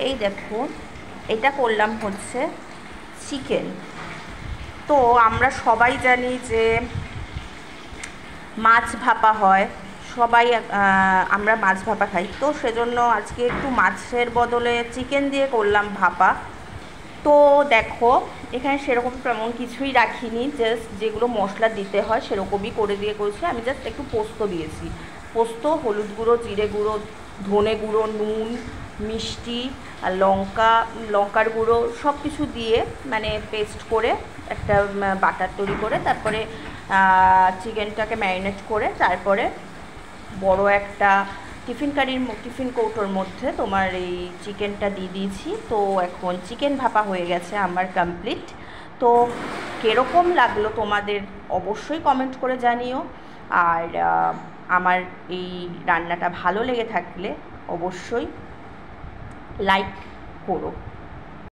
এই দেখুন, এটা করলাম হচ্ছে চিকেন। তো আমরা সবাই জানি যে মাছ ভাপা হয়, সবাই আমরা মাছ ভাপা খাই, তো সেজন্য আজকে একটু মাছের বদলে চিকেন দিয়ে করলাম ভাপা। তো দেখো, এখানে সেরকম তেমন কিছুই রাখিনি, জাস্ট যেগুলো মশলা দিতে হয় সেরকমই করে দিয়ে করেছি। আমি জাস্ট একটু পোস্ত দিয়েছি, পোস্ত, হলুদ গুঁড়ো, জিরে গুঁড়ো, ধনে গুঁড়ো, নুন, মিষ্টি আর লঙ্কার গুঁড়ো সব কিছু দিয়ে মানে পেস্ট করে একটা বাটার তৈরি করে তারপরে চিকেনটাকে ম্যারিনেট করে তারপরে বড় একটা টিফিন কৌটোর মধ্যে তোমার এই চিকেনটা দিয়ে দিয়েছি। তো এখন চিকেন ভাপা হয়ে গেছে আমার কমপ্লিট। তো কীরকম লাগলো তোমাদের অবশ্যই কমেন্ট করে জানিও। আর আমার এই রান্নাটা ভালো লেগে থাকলে অবশ্যই লাইক করো।